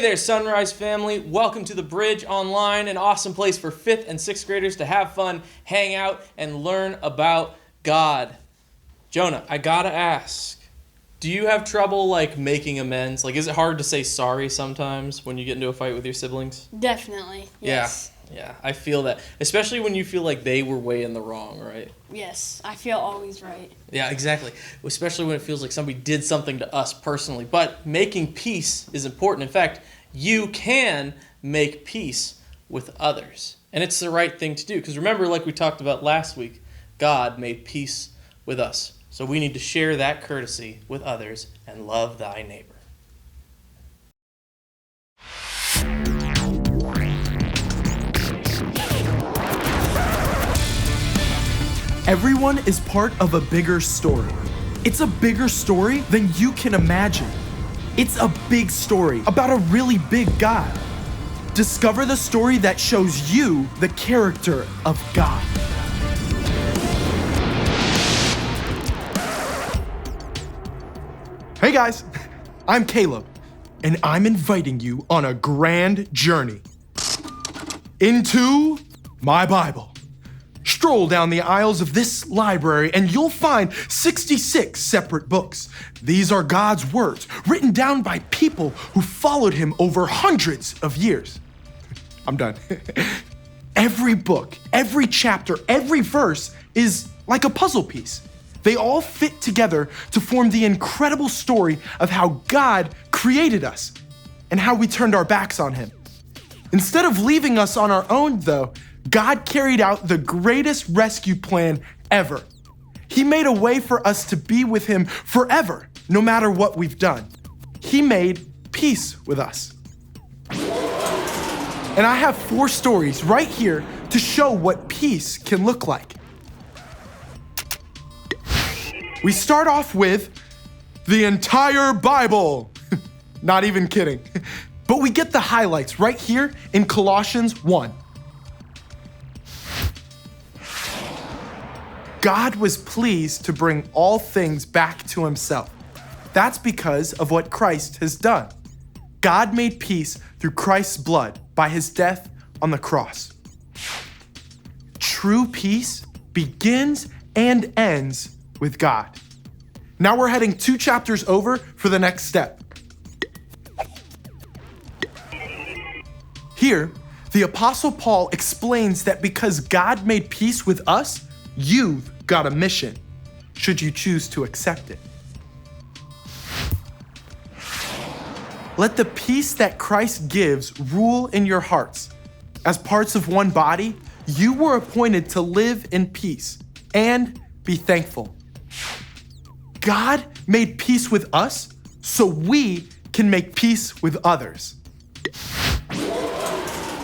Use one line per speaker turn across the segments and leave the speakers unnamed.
there, Sunrise family. Welcome to the Bridge Online, an awesome place for 5th and 6th graders to have fun, hang out, and learn about God. Jonah, I gotta ask, do you have trouble, making amends? Is it hard to say sorry sometimes when you get into a fight with your siblings?
Definitely, yes.
Yeah, I feel that. Especially when you feel like they were way in the wrong, right?
Yes, I feel always right.
Yeah, exactly. Especially when it feels like somebody did something to us personally. But making peace is important. In fact, you can make peace with others. And it's the right thing to do. Because remember, like we talked about last week, God made peace with us. So we need to share that courtesy with others and love thy neighbor.
Everyone is part of a bigger story. It's a bigger story than you can imagine. It's a big story about a really big God. Discover the story that shows you the character of God. Hey guys, I'm Caleb, and I'm inviting you on a grand journey into my Bible. Stroll down the aisles of this library and you'll find 66 separate books. These are God's words, written down by people who followed him over hundreds of years. I'm done. Every book, every chapter, every verse is like a puzzle piece. They all fit together to form the incredible story of how God created us and how we turned our backs on him. Instead of leaving us on our own, though, God carried out the greatest rescue plan ever. He made a way for us to be with him forever, no matter what we've done. He made peace with us. And I have 4 stories right here to show what peace can look like. We start off with the entire Bible. Not even kidding. But we get the highlights right here in Colossians 1. God was pleased to bring all things back to himself. That's because of what Christ has done. God made peace through Christ's blood by his death on the cross. True peace begins and ends with God. Now we're heading 2 chapters over for the next step. Here, the Apostle Paul explains that because God made peace with us, you've got a mission, should you choose to accept it. Let the peace that Christ gives rule in your hearts. As parts of one body, you were appointed to live in peace and be thankful. God made peace with us so we can make peace with others.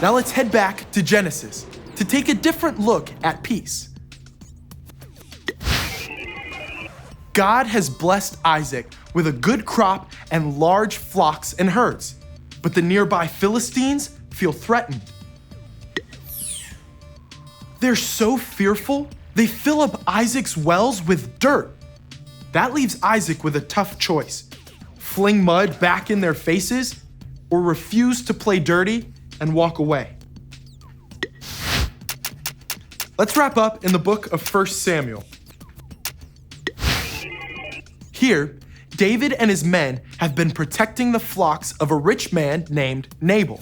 Now let's head back to Genesis to take a different look at peace. God has blessed Isaac with a good crop and large flocks and herds, but the nearby Philistines feel threatened. They're so fearful, they fill up Isaac's wells with dirt. That leaves Isaac with a tough choice: fling mud back in their faces or refuse to play dirty and walk away. Let's wrap up in the book of 1 Samuel. Here, David and his men have been protecting the flocks of a rich man named Nabal.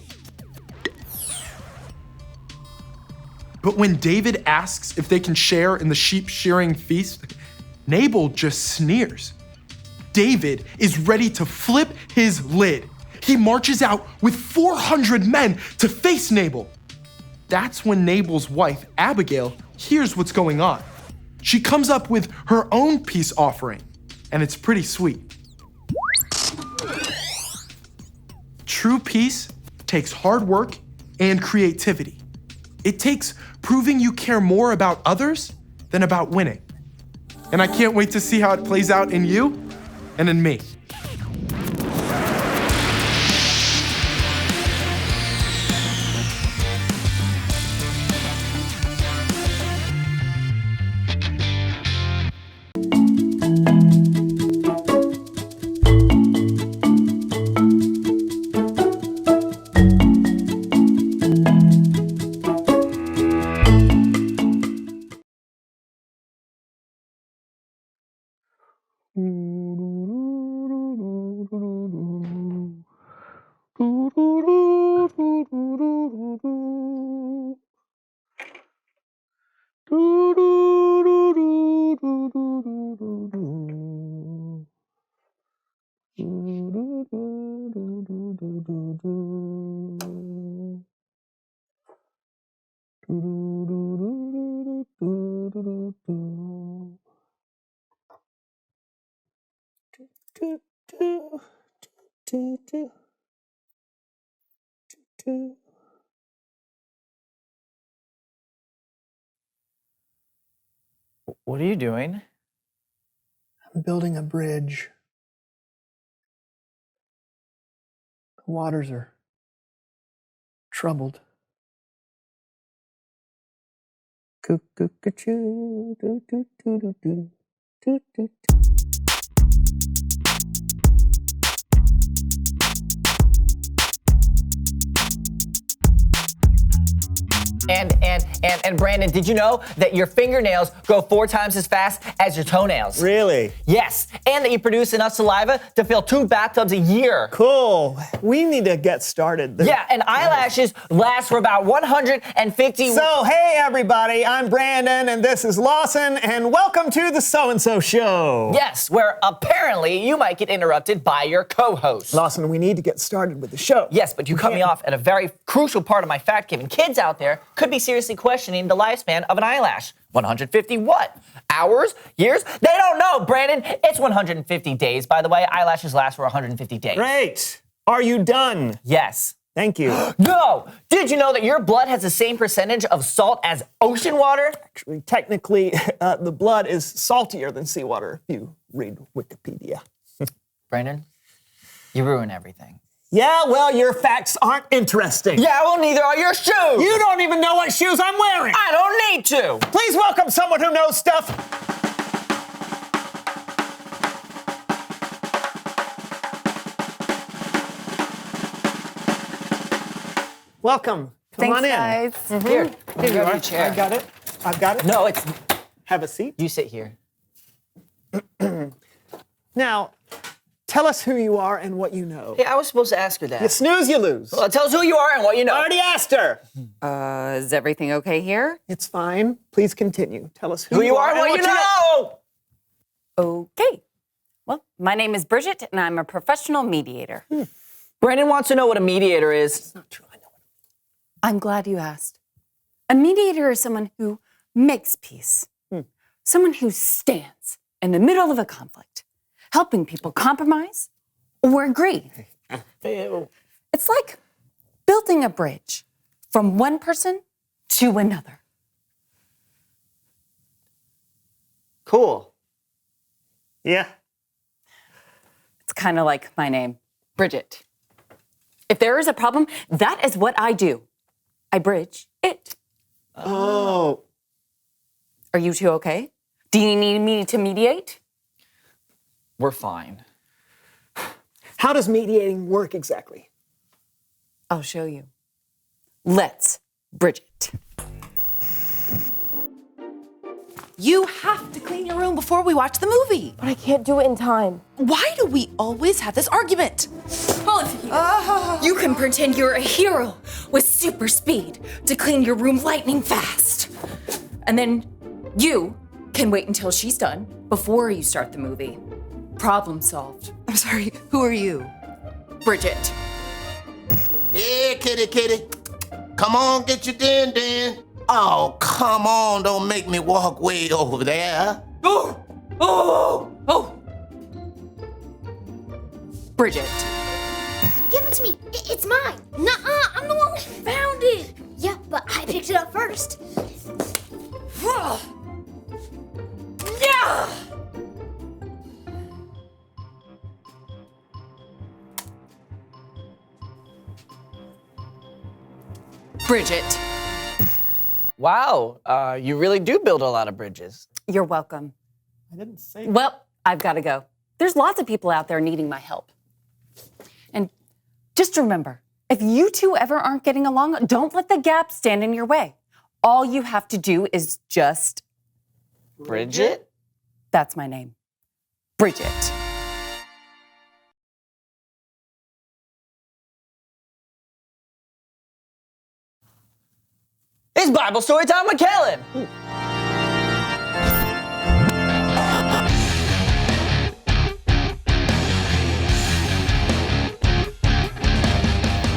But when David asks if they can share in the sheep shearing feast, Nabal just sneers. David is ready to flip his lid. He marches out with 400 men to face Nabal. That's when Nabal's wife, Abigail, hears what's going on. She comes up with her own peace offering, and it's pretty sweet. True peace takes hard work and creativity. It takes proving you care more about others than about winning. And I can't wait to see how it plays out in you and in me.
What are you doing?
I'm building a bridge. The waters are troubled. Cuckoo-ca-choo, doo-doo-doo-doo-doo, doo-doo-doo.
And Brandon, did you know that your fingernails grow 4 times as fast as your toenails?
Really?
Yes, and that you produce enough saliva to fill 2 bathtubs a year.
Cool. We need to get started.
Yeah, and eyelashes last for about 150...
So, hey everybody, I'm Brandon and this is Lawson and welcome to the So-and-So Show.
Yes, where apparently you might get interrupted by your co-host.
Lawson, we need to get started with the show.
Yes, but you cut me off at a very crucial part of my fact-giving. Kids out there could be seriously questioning the lifespan of an eyelash. 150 what? Hours? Years? They don't know, Brandon. It's 150 days, by the way. Eyelashes last for 150 days.
Great. Are you done?
Yes.
Thank you.
No! Did you know that your blood has the same percentage of salt as ocean water?
Actually, technically, the blood is saltier than seawater if you read Wikipedia.
Brandon, you ruin everything.
Yeah, well, your facts aren't interesting.
Yeah, well, neither are your shoes.
You don't even know what shoes I'm wearing.
I don't need to.
Please welcome someone who knows stuff. Welcome. Come on in.
Guys.
Here
Here you
grab
are.
your chair.
I got it. I've got it.
No, it's...
Have a seat.
You sit here.
Now, tell us who you are and what you know.
Hey, I was supposed to ask her that.
You snooze, you lose.
Well, tell us who you are and what you know.
I already asked her.
Is everything okay here?
It's fine. Please continue. Tell us
Who you are and what you know.
Okay. Well, my name is Bridget, and I'm a professional mediator.
Brandon wants to know what a mediator is.
It's not true. I know.
I'm glad you asked. A mediator is someone who makes peace, someone who stands in the middle of a conflict, helping people compromise or agree. It's like building a bridge from one person to another.
Cool. Yeah.
It's kind of like my name, Bridget. If there is a problem, that is what I do. I bridge it.
Oh.
Are you two okay? Do you need me to mediate?
We're fine.
How does mediating work exactly?
I'll show you. Let's bridge it.
You have to clean your room before we watch the movie.
But I can't do it in time.
Why do we always have this argument?
Olivia, you can pretend you're a hero with super speed to clean your room lightning fast. And then you can wait until she's done before you start the movie. Problem solved.
I'm sorry, who are you?
Bridget.
Yeah, kitty. Come on, get your din. Oh, come on, don't make me walk way over there.
Oh! Bridget.
Give it to me. It's mine. Nuh-uh, I'm the one who found it. Yeah, but I picked it up first.
Yeah! Bridget.
Wow, you really do build a lot of bridges.
You're welcome.
I didn't say.
Well, I've got to go. There's lots of people out there needing my help. And just remember, if you two ever aren't getting along, don't let the gap stand in your way. All you have to do is just...
Bridget?
That's my name. Bridget.
It's Bible story time with Kellen.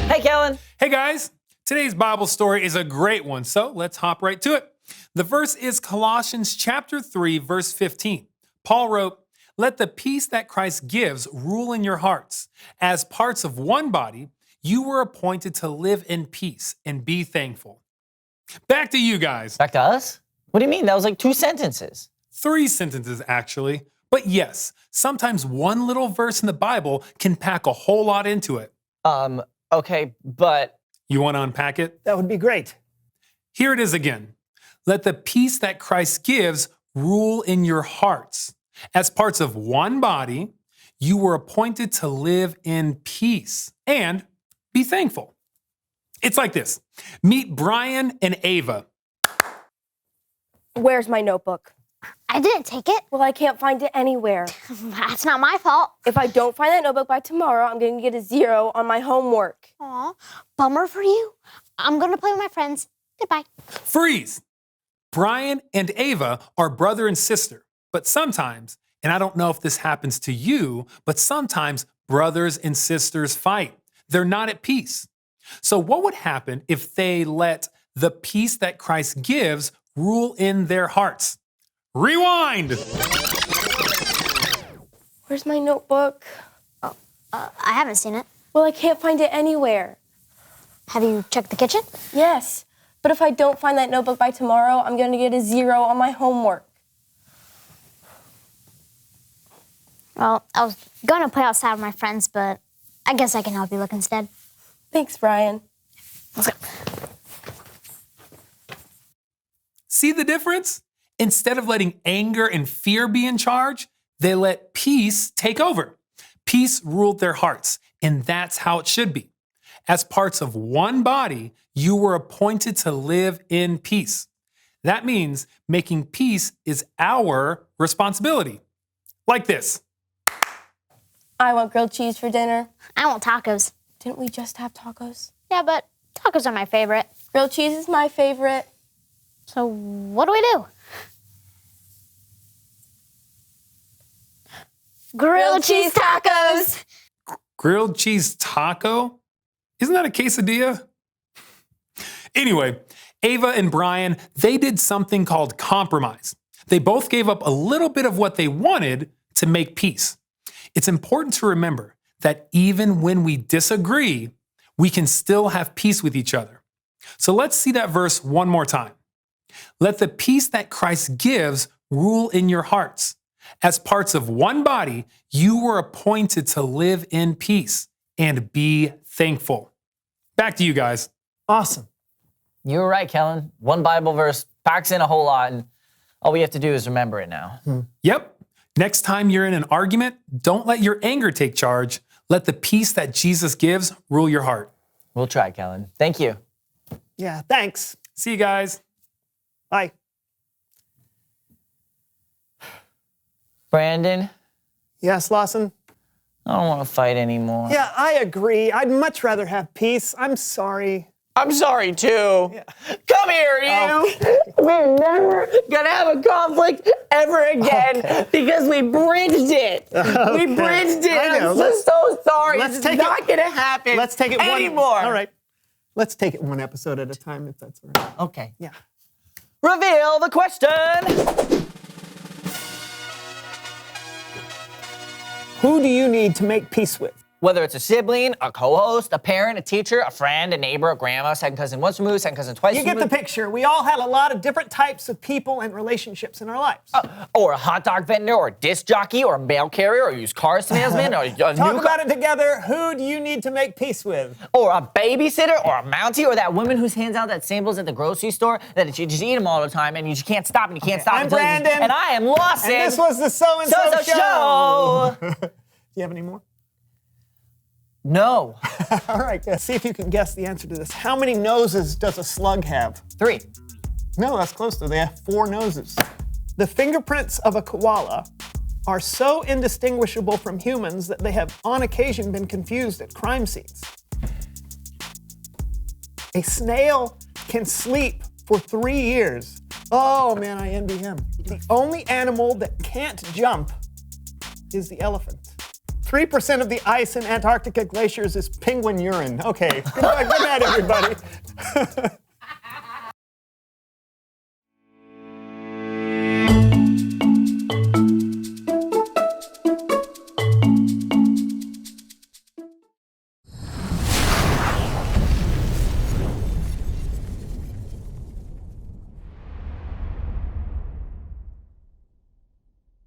Hey, Kellen.
Hey guys, today's Bible story is a great one, so let's hop right to it. The verse is Colossians chapter 3, verse 15. Paul wrote, "Let the peace that Christ gives rule in your hearts. As parts of one body, you were appointed to live in peace and be thankful." Back to you guys.
Back to us? What do you mean? That was like 2 sentences.
3 sentences, actually. But yes, sometimes one little verse in the Bible can pack a whole lot into it.
Okay, but
You want to unpack it?
That would be great.
Here it is again. Let the peace that Christ gives rule in your hearts. As parts of one body, you were appointed to live in peace and be thankful. It's like this. Meet Brian and Ava.
Where's my notebook?
I didn't take it.
Well, I can't find it anywhere.
That's not my fault.
If I don't find that notebook by tomorrow, I'm going to get a 0 on my homework.
Aw, bummer for you. I'm going to play with my friends. Goodbye.
Freeze! Brian and Ava are brother and sister, but sometimes, and I don't know if this happens to you, but sometimes brothers and sisters fight. They're not at peace. So what would happen if they let the peace that Christ gives rule in their hearts? Rewind!
Where's my notebook?
I haven't seen it.
Well, I can't find it anywhere.
Have you checked the kitchen?
Yes, but if I don't find that notebook by tomorrow, I'm going to get a 0 on my homework.
Well, I was going to play outside with my friends, but I guess I can help you look instead.
Thanks, Brian.
Let's go.
See the difference? Instead of letting anger and fear be in charge, they let peace take over. Peace ruled their hearts, and that's how it should be. As parts of one body, you were appointed to live in peace. That means making peace is our responsibility. Like this.
I want grilled cheese for dinner.
I want tacos.
Didn't we just have tacos?
Yeah, but tacos are my favorite.
Grilled cheese is my favorite.
So what do we do? Grilled cheese tacos.
Grilled cheese taco? Isn't that a quesadilla? Anyway, Ava and Brian, they did something called compromise. They both gave up a little bit of what they wanted to make peace. It's important to remember that even when we disagree, we can still have peace with each other. So let's see that verse one more time. Let the peace that Christ gives rule in your hearts. As parts of one body, you were appointed to live in peace and be thankful. Back to you guys.
Awesome.
You were right, Kellen. One Bible verse packs in a whole lot, and all we have to do is remember it now.
Yep. Next time you're in an argument, don't let your anger take charge. Let the peace that Jesus gives rule your heart.
We'll try, Kellen. Thank you.
Yeah, thanks.
See you guys.
Bye.
Brandon,
Yes, Lawson?
I don't want to fight anymore.
Yeah, I agree. I'd much rather have peace. I'm sorry.
I'm sorry, too. Come here, you. We're never going to have a conflict ever again because we bridged it. We bridged it.
I know.
I'm so sorry.
let's
It's
take
not
it-
going to happen
Let's take it
anymore.
All right. Let's take it one episode at a time, if that's all right.
Okay.
Yeah.
Reveal the question.
Who do you need to make peace with?
Whether it's a sibling, a co-host, a parent, a teacher, a friend, a neighbor, a grandma, second cousin once removed, second cousin twice
You get the
removed.
picture. We all had a lot of different types of people and relationships in our lives.
Or a hot dog vendor, or a disc jockey, or a mail carrier, or a used car salesman, or a
Talk
new
about it together. Who do you need to make peace with?
or a babysitter, or a mountie, or that woman who hands out that samples at the grocery store that you just eat them all the time and you just can't stop and you can't stop.
I'm
until you-
Brandon.
And I am Lawson.
And this was the So-and-So
So-and-so
show.
show.
Do you have any more?
No.
All right, see if you can guess the answer to this. How many noses does a slug have?
3.
No, that's close though. They have 4 noses. The fingerprints of a koala are so indistinguishable from humans that they have on occasion been confused at crime scenes. A snail can sleep for 3 years. Oh man, I envy him. The only animal that can't jump is the elephant. 3% of the ice in Antarctica glaciers is penguin urine. Okay, good night, everybody.